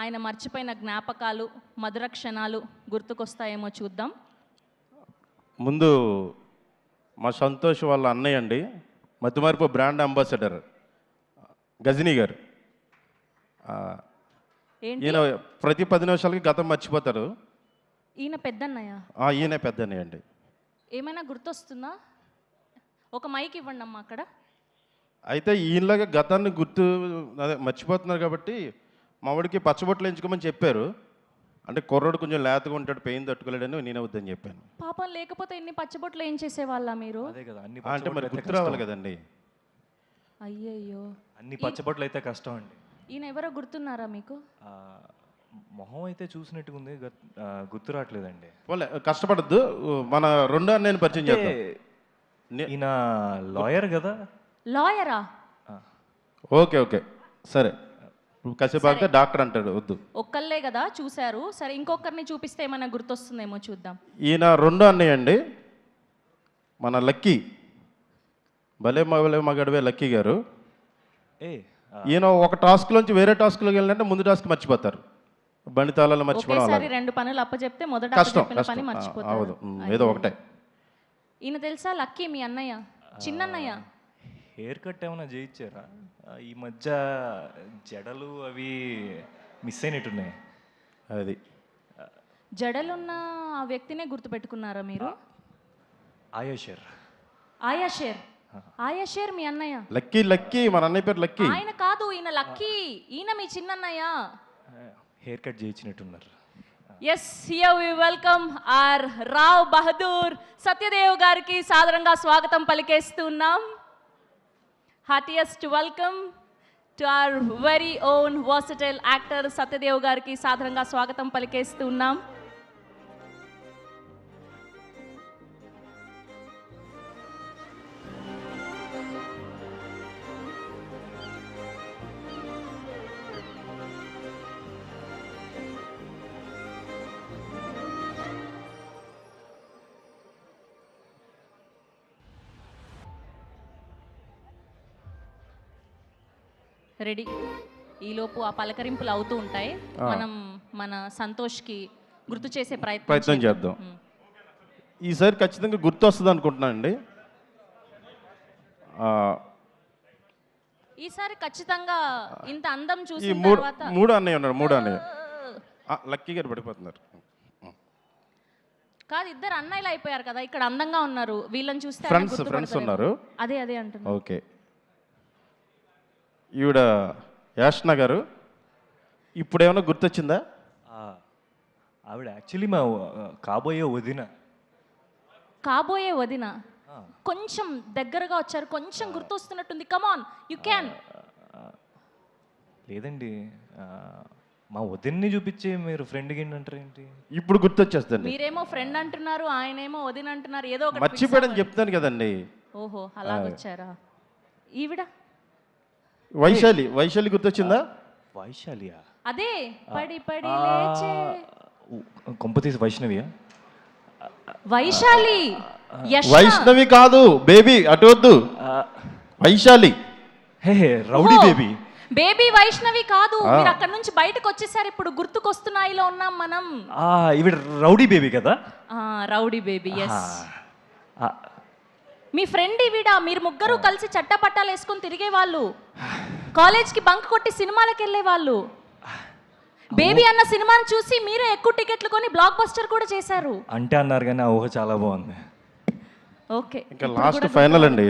ఆయన మర్చిపోయిన జ్ఞాపకాలు, మధుర క్షణాలు గుర్తుకొస్తాయేమో చూద్దాం. ముందు మా సంతోష్ వాళ్ళ అన్నయ్య అండి, మధ్యమార్పు బ్రాండ్ అంబాసిడర్ గజనీ గారు. ఈయన ప్రతి 10 నిమిషాలకి గతం మర్చిపోతారు. ఈయన పెద్దన్నయ్య? ఈయన పెద్దన్నయ్య అండి. ఏమైనా గుర్తొస్తుందా? ఒక మైక్ ఇవ్వండి అమ్మా అక్కడ. అయితే ఈయనలాగా గతాన్ని అదే మర్చిపోతున్నారు కాబట్టి మా వాడికి పచ్చబొట్లు ఎంచుకోమని చెప్పారు. అంటే కుర్రోడు కొంచెం లేతగా ఉంటాడు, పెయిన్ తట్టుకోలేడని నేనే వద్దని చెప్పాను. పాపం లేకపోతే ఎన్ని పచ్చబొట్లు ఏం చేసేవాళ్ళ మీరు? అదే కదా, అన్ని అంటే మరి గుర్తు రావాలి కదండి. అయ్యయ్యో, అన్ని పచ్చబొట్లు అయితే కష్టం అండి. ఈయన ఎవరో గుర్తున్నారా మీకు? మొహం అయితే చూసినట్టుగా ఉంది, గుర్తు రావట్లేదండి. వాళ్ళే కష్టపడద్దు, మన రెండో అన్నయ్యని పరిచయం చేద్దాం. ఈయన లాయర్ కదా? లాయరా? ఓకే ఓకే సరే, కాసేపు ఆగితే డాక్టర్ అంటాడు, వద్దు. ఒక్కళ్ళే కదా చూశారు, సరే ఇంకొకరిని చూపిస్తే ఏమైనా గుర్తొస్తుందేమో చూద్దాం. ఈయన రెండో అన్నయ్య అండి, మన లక్కీ. భలే మగడవే లక్కీ గారు. ఈయన ఒక టాస్క్లోంచి వేరే టాస్క్లోకి వెళ్ళినంటే ముందు టాస్క్ మర్చిపోతారు. బండి తాళాలు మర్చిపోవడం, ఒకేసారి 2 పనులు అప్పచెప్తే మొదట అప్పచెప్పిన పని మర్చిపోతారు. ఏదో ఒకటే. ఈయన తెలుసా లక్కీ, మీ అన్నయ్య, చిన్నన్నయ్య. హెయిర్ కట్ ఏమైనా చేయించారా? ఈ మధ్య జడలు అవి మిస్ అయినట్టున్నాయి. అది జడలున్న ఆ వ్యక్తినే గుర్తుపెట్టుకున్నారా మీరు? ఆయాషర్. ఆయాషేర్? ఆయాషేర్ మీ అన్నయ్య? లక్కీ లక్కీ, మన అన్నయ్య పేరు లక్కీ. ఆయన కాదు, ఈయన లక్కీ. ఈయన మీ చిన్నన్నయ్య. హెయిర్ కట్ చేయించినట్టున్నారు. Yes, here we welcome our Rao Bahadur Satyadev గారికి సాదరంగా స్వాగతం పలికేస్తున్నాం. Heartiest welcome to our very own versatile actor Satyadev గారికి సాదరంగా స్వాగతం పలికేస్తున్నాం. రెడీ. ఈలోపు ఆ పలకరింపులు అవుతూ ఉంటాయి. మనం మన సంతోష్కి గుర్తు చేసే ప్రయత్నం చేద్దాం. ఈసారి ఖచ్చితంగా గుర్తు వస్తుంది అనుకుంటున్నానండి. ఈసారి ఖచ్చితంగా ఇంత అందం చూసి మూడో అన్నయ్య ఉన్నాడు. మూడో అన్నయ్య లక్కీ గారు పడిపోతున్నారు. కాదు, ఇద్దరు అన్నయ్యలు అయిపోయారు కదా, ఇక్కడ అందంగా ఉన్నారు. వీళ్ళని చూస్తే ఫ్రెండ్స్ ఉన్నారు. అదే అదే అంటున్నా. ఓకే, ఈవిడ యాష్ణ గారు. ఇప్పుడు ఏమైనా గుర్తొచ్చిందా? ఆవిడ యాక్చువల్లీ మా కాబోయే వదిన. కాబోయే వదిన? కొంచెం దగ్గరగా వచ్చారు, కొంచెం గుర్తొస్తున్నట్టుంది. కమాన్, యు క్యాన్. లేదండి, మా వదిన్ని చూపించి మీరు ఫ్రెండ్కి ఏంటంటారు ఏంటి? ఇప్పుడు గుర్తొచ్చేస్తుంది. మీరేమో ఫ్రెండ్ అంటున్నారు, ఆయనేమో వదిన అంటున్నారు, ఏదో ఒకటి మర్చిపోయాడని చెప్తాను కదండి. ఓహో, అలాగొచ్చారా? ఈవిడ వైశాలి. వైశాలి గుర్తొచ్చిందా? వైశాలియా? అదే పడి పడి లేచే. కొంపతీసి వైష్ణవియా? వైశాలి. వైష్ణవి కాదు బేబీ, అటు వద్దు. వైశాలి. హే రౌడీ బేబీ. బేబీ వైష్ణవి కాదు. మీరు అక్కడ నుంచి బయటకు వచ్చేసారు. ఇప్పుడు గుర్తుకొస్తున్నాయిలో ఉన్నాం మనం. ఈవిడ రౌడీ బేబీ కదా? Rowdy baby, yes. మీ ఫ్రెండ్ ఈవిడ. మీరు ముగ్గురు కలిసి చట్టపట్టాలు వేసుకొని తిరిగేవాళ్ళు, కాలేజ్కి బంక్ కొట్టి సినిమాలకు వెళ్ళేవాళ్ళు. బేబీ అన్న సినిమాను చూసి మీరే ఎక్కువ టికెట్లు కొని బ్లాక్ బస్టర్ కూడా చేశారు. అంటే అన్నారు కానీ ఆ ఊహ చాలా బాగుంది. ఓకే, ఇంకా లాస్ట్ ఫైనల్ అండి.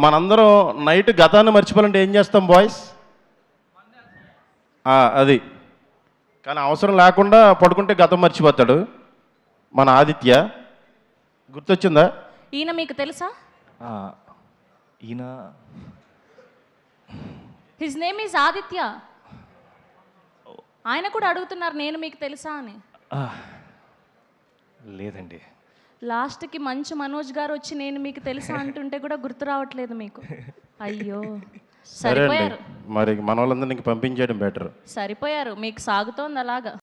మనందరం నైట్ గతాన్ని మర్చిపోవాలంటే ఏం చేస్తాం బాయ్స్? అది కానీ అవసరం లేకుండా పడుకుంటే గతం మర్చిపోతాడు. మన ఆదిత్య గుర్తొచ్చిందా? ఈయన మీకు తెలుసా? ఈయన హిజ్ నేమ్ ఈజ్ ఆదిత్య. ఆయన కూడా అడుగుతున్నారు నేను మీకు తెలుసా అని. లేదండి. లాస్ట్కి మంచు మనోజ్ గారు వచ్చి నేను మీకు తెలుసా అంటుంటే కూడా గుర్తు రావట్లేదు మీకు. అయ్యో, సరే అండి, మరి మన వాళ్ళందరినీ పంపించేయడం బెటర్. సరిపోయారు, మీకు సాగుతోంది అలాగా.